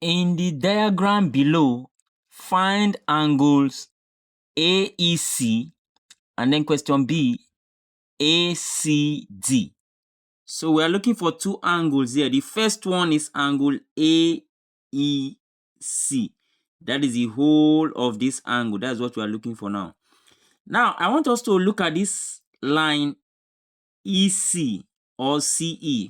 In the diagram below, find angles AEC and then question B, ACD. So we are looking for two angles here. The first one is angle AEC. That is the whole of this angle. That's what we are looking for now. Now, I want us to look at this line EC or CE,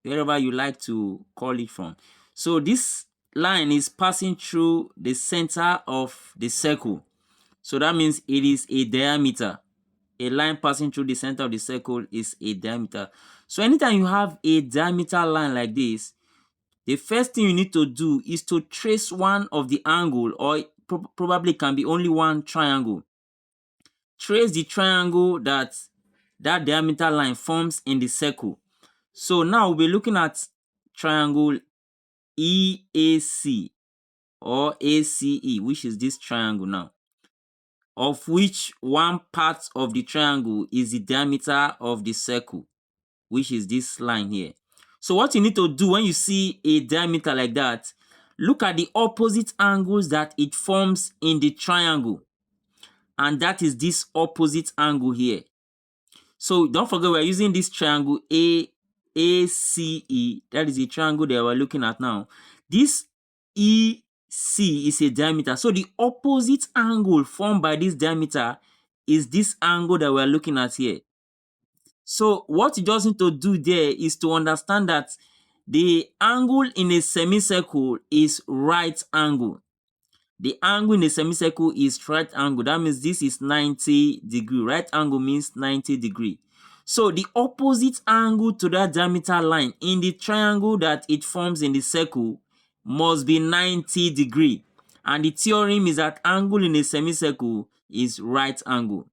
wherever you like to call it from. So this line is passing through the center of the circle. So that means it is a diameter. A line passing through the center of the circle is a diameter. So anytime you have a diameter line like this, the first thing you need to do is to trace one of the angle, or probably can be only one triangle. Trace the triangle that diameter line forms in the circle. So now we'll be looking at triangle EAC or ACE, which is this triangle now, of which one part of the triangle is the diameter of the circle, which is this line here. So what you need to do when you see a diameter like that, look at the opposite angles that it forms in the triangle. And that is this opposite angle here. So don't forget we're using this triangle ACE. That is the triangle that we're looking at now. This EC is a diameter. So the opposite angle formed by this diameter is this angle that we're looking at here. So what you just need to do there is to understand that the angle in a semicircle is right angle. The angle in a semicircle is right angle. That means this is 90 degree. Right angle means 90 degree. So the opposite angle to that diameter line in the triangle that it forms in the circle must be 90 degree. And the theorem is that angle in a semicircle is right angle.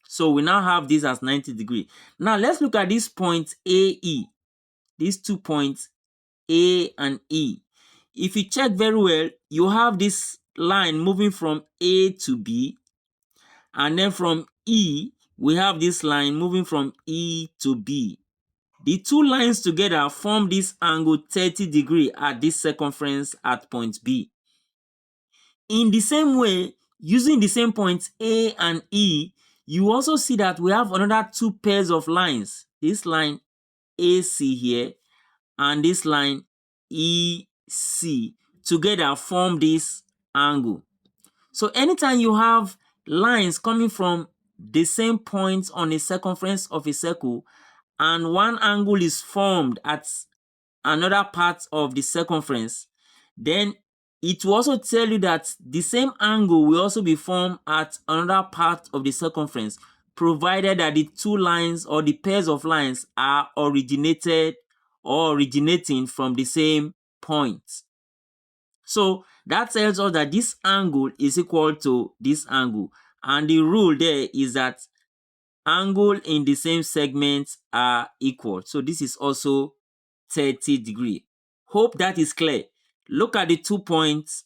So we now have this as 90 degree. Now let's look at this point AE. These 2 points A and E. If you check very well, you have this line moving from A to B, and then from E, we have this line moving from E to B. The two lines together form this angle 30 degree at this circumference at point B. In the same way, using the same points A and E, you also see that we have another two pairs of lines. This line AC here and this line EC together form this angle. So anytime you have lines coming from the same point on a circumference of a circle and one angle is formed at another part of the circumference, then it will also tell you that the same angle will also be formed at another part of the circumference, provided that the two lines or the pairs of lines are originated or originating from the same point. So that tells us that this angle is equal to this angle. And the rule there is that angle in the same segments are equal. So this is also 30 degree. Hope that is clear. Look at the 2 points.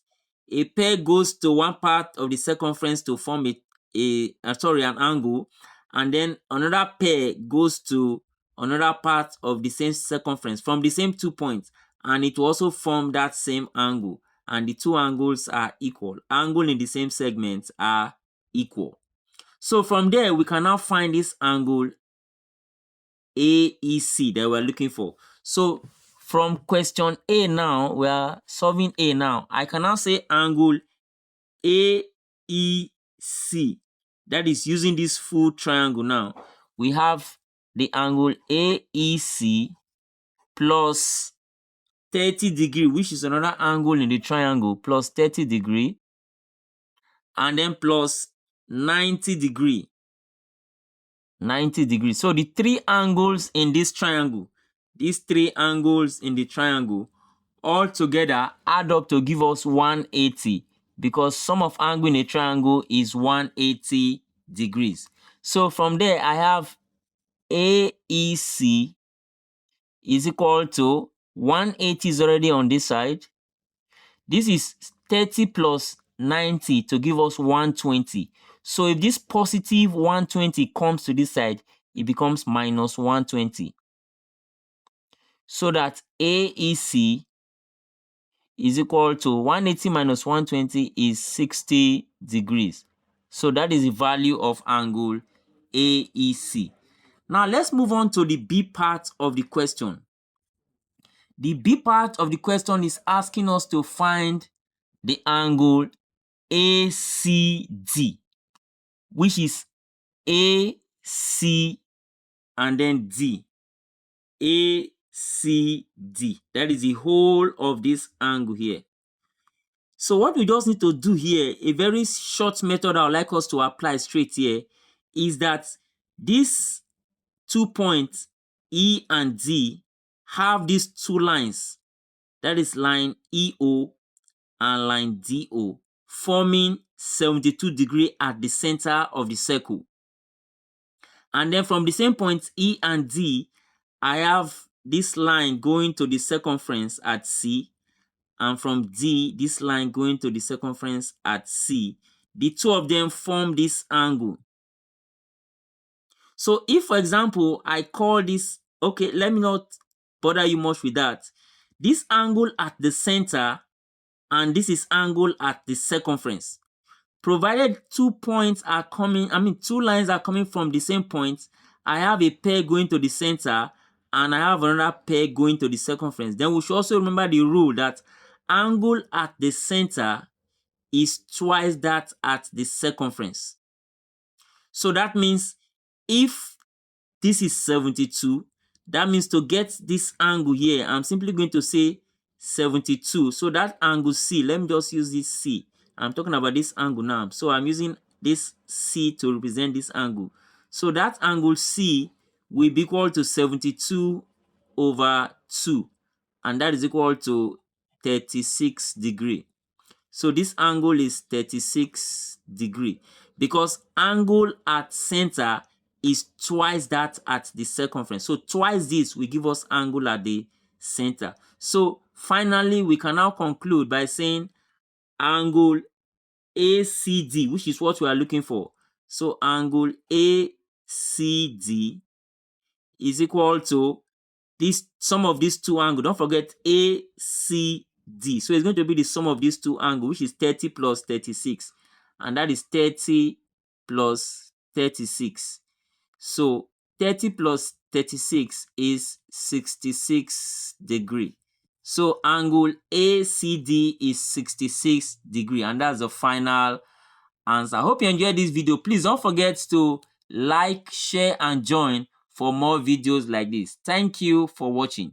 A pair goes to one part of the circumference to form an angle, and then another pair goes to another part of the same circumference from the same 2 points, and it will also form that same angle, and the two angles are equal. Angle in the same segments are equal. So from there, we can now find this angle AEC that we're looking for. So from question A now, we are solving A now. I can now say angle AEC. That is using this full triangle now. We have the angle AEC plus 30 degree, which is another angle in the triangle, plus 30 degree, and then plus 90 degree. 90 degrees. So the three angles in this triangle, these three angles in the triangle, all together add up to give us 180, because sum of angle in a triangle is 180 degrees. So from there, I have AEC is equal to 180 is already on this side. This is 30 plus 90 to give us 120. So if this positive 120 comes to this side, it becomes minus 120. So that AEC is equal to 180 minus 120 is 60 degrees. So that is the value of angle AEC. Now let's move on to the B part of the question. The B part of the question is asking us to find the angle ACD, which is AC and then D. ACD. That is the whole of this angle here. So what we just need to do here, a very short method I would like us to apply straight here, is that these 2 points, E and D, have these two lines. That is line EO and line DO, forming 72 degrees at the center of the circle. And then from the same point E and D, I have this line going to the circumference at C, and from D, this line going to the circumference at C. The two of them form this angle. So if, for example, I call this, okay, let me not bother you much with that. This angle at the center and this is angle at the circumference. Provided 2 points are coming, two lines are coming from the same point, I have a pair going to the center and I have another pair going to the circumference. Then we should also remember the rule that angle at the center is twice that at the circumference. So that means if this is 72, that means to get this angle here, I'm simply going to say 72. So that angle C, let me just use this C. I'm talking about this angle now. So I'm using this C to represent this angle. So that angle C will be equal to 72 over 2. And that is equal to 36 degrees. So this angle is 36 degrees because angle at center is twice that at the circumference. So twice this will give us angle at the center. So finally, we can now conclude by saying angle ACD, which is what we are looking for. So angle ACD is equal to this sum of these two angles. Don't forget ACD. So it's going to be the sum of these two angles, which is 30 plus 36. And that is 30 plus 36. So 30 plus 36 is 66 degrees. So angle ACD is 66 degrees. And that's the final answer. I hope you enjoyed this video. Please don't forget to like, share, and join for more videos like this. Thank you for watching.